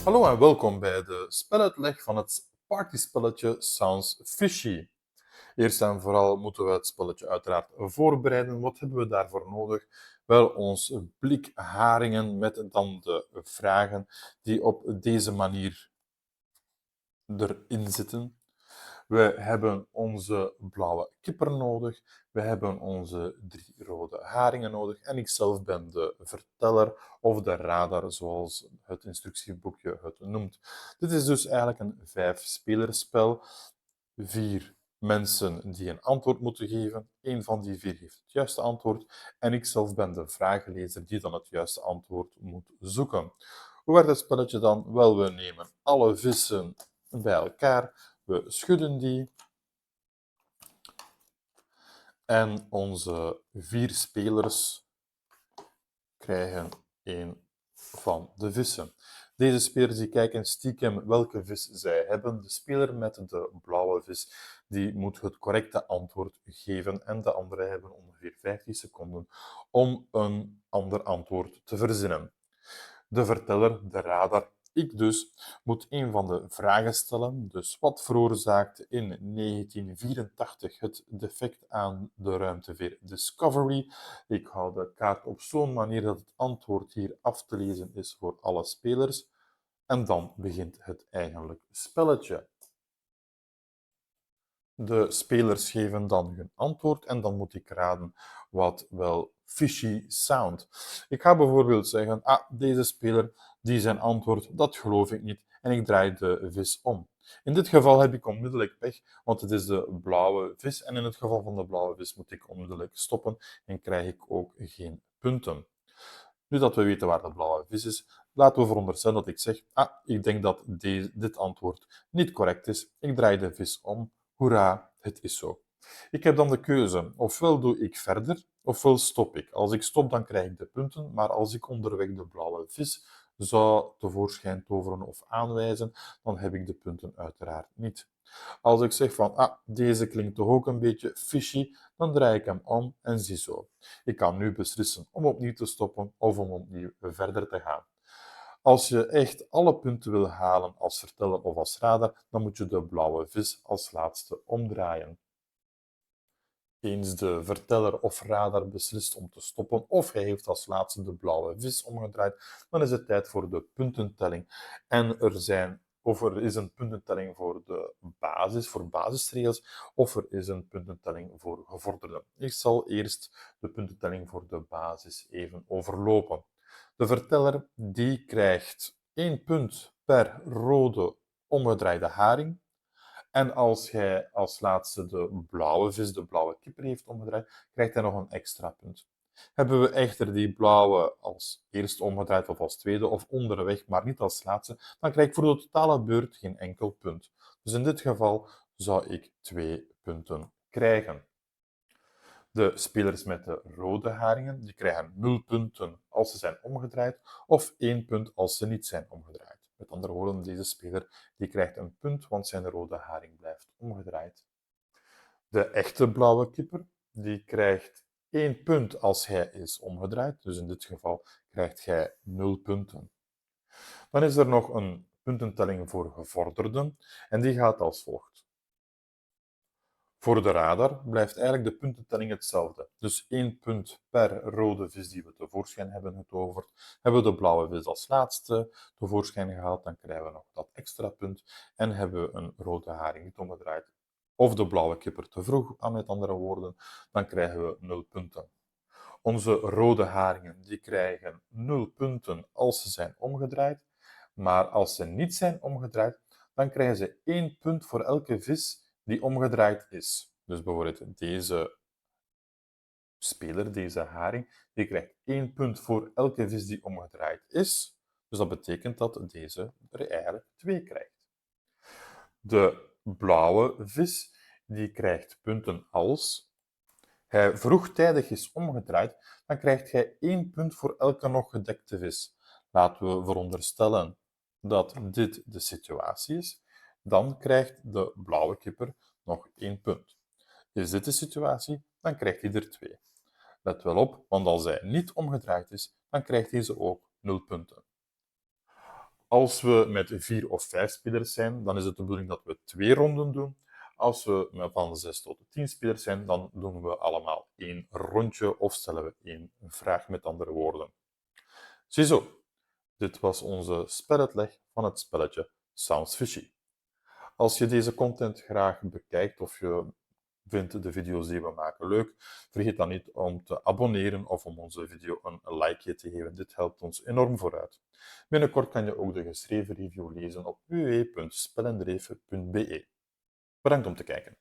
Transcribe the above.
Hallo en welkom bij de speluitleg van het partyspelletje Sounds Fishy. Eerst en vooral moeten we het spelletje uiteraard voorbereiden. Wat hebben we daarvoor nodig? Wel ons blik haringen met dan de vragen die op deze manier erin zitten. We hebben onze blauwe kipper nodig. We hebben onze 3 rode haringen nodig. En ikzelf ben de verteller of de radar, zoals het instructieboekje het noemt. Dit is dus eigenlijk een 5-spelerspel. 4 mensen die een antwoord moeten geven. Eén van die 4 heeft het juiste antwoord. En ikzelf ben de vragenlezer die dan het juiste antwoord moet zoeken. Hoe werkt het spelletje dan? Wel, we nemen alle vissen bij elkaar. We schudden die en onze 4 spelers krijgen 1 van de vissen. Deze spelers die kijken stiekem welke vis zij hebben. De speler met de blauwe vis die moet het correcte antwoord geven en de anderen hebben ongeveer 15 seconden om een ander antwoord te verzinnen. De verteller, de radar, ik dus, moet een van de vragen stellen. Dus wat veroorzaakte in 1984 het defect aan de ruimteveer Discovery? Ik hou de kaart op zo'n manier dat het antwoord hier af te lezen is voor alle spelers. En dan begint het eigenlijk spelletje. De spelers geven dan hun antwoord en dan moet ik raden wat wel fishy sound. Ik ga bijvoorbeeld zeggen, deze speler, die zijn antwoord, dat geloof ik niet. En ik draai de vis om. In dit geval heb ik onmiddellijk pech, want het is de blauwe vis. En in het geval van de blauwe vis moet ik onmiddellijk stoppen en krijg ik ook geen punten. Nu dat we weten waar de blauwe vis is, laten we veronderstellen dat ik zeg, ik denk dat dit antwoord niet correct is. Ik draai de vis om. Hoera, het is zo. Ik heb dan de keuze. Ofwel doe ik verder, ofwel stop ik. Als ik stop, dan krijg ik de punten, maar als ik onderweg de blauwe vis zou tevoorschijn toveren of aanwijzen, dan heb ik de punten uiteraard niet. Als ik zeg van, deze klinkt toch ook een beetje fishy, dan draai ik hem om en ziezo. Ik kan nu beslissen om opnieuw te stoppen of om opnieuw verder te gaan. Als je echt alle punten wil halen als verteller of als radar, dan moet je de blauwe vis als laatste omdraaien. Eens de verteller of radar beslist om te stoppen of hij heeft als laatste de blauwe vis omgedraaid, dan is het tijd voor de puntentelling. En er is een puntentelling voor de basis, voor basisregels, of er is een puntentelling voor gevorderden. Ik zal eerst de puntentelling voor de basis even overlopen. De verteller die krijgt 1 punt per rode omgedraaide haring. En als hij als laatste de blauwe vis, de blauwe kipper heeft omgedraaid, krijgt hij nog een extra punt. Hebben we echter die blauwe als eerste omgedraaid of als tweede of onderweg, maar niet als laatste, dan krijg ik voor de totale beurt geen enkel punt. Dus in dit geval zou ik 2 punten krijgen. De spelers met de rode haringen die krijgen 0 punten als ze zijn omgedraaid of 1 punt als ze niet zijn omgedraaid. Met andere woorden, deze speler die krijgt een punt, want zijn rode haring blijft omgedraaid. De echte blauwe kipper die krijgt 1 punt als hij is omgedraaid. Dus in dit geval krijgt hij 0 punten. Dan is er nog een puntentelling voor gevorderden en die gaat als volgt. Voor de radar blijft eigenlijk de puntentelling hetzelfde. Dus 1 punt per rode vis die we tevoorschijn hebben getoverd. Hebben we de blauwe vis als laatste tevoorschijn gehaald, dan krijgen we nog dat extra punt. En hebben we een rode haring niet omgedraaid, of de blauwe kipper te vroeg, met andere woorden, dan krijgen we 0 punten. Onze rode haringen die krijgen 0 punten als ze zijn omgedraaid. Maar als ze niet zijn omgedraaid, dan krijgen ze 1 punt voor elke vis die omgedraaid is. Dus bijvoorbeeld deze speler, deze haring, die krijgt 1 punt voor elke vis die omgedraaid is. Dus dat betekent dat deze er eigenlijk 2 krijgt. De blauwe vis, die krijgt punten als hij vroegtijdig is omgedraaid, dan krijgt hij 1 punt voor elke nog gedekte vis. Laten we veronderstellen dat dit de situatie is, dan krijgt de blauwe kipper nog 1 punt. Is dit de situatie, dan krijgt hij er 2. Let wel op, want als hij niet omgedraaid is, dan krijgt hij ze ook 0 punten. Als we met 4 of 5 spelers zijn, dan is het de bedoeling dat we 2 ronden doen. Als we van 6 tot 10 spelers zijn, dan doen we allemaal 1 rondje of stellen we 1 vraag, met andere woorden. Ziezo, dit was onze speluitleg van het spelletje Sounds Fishy. Als je deze content graag bekijkt of je vindt de video's die we maken leuk, vergeet dan niet om te abonneren of om onze video een likeje te geven. Dit helpt ons enorm vooruit. Binnenkort kan je ook de geschreven review lezen op www.spellendreven.be. Bedankt om te kijken.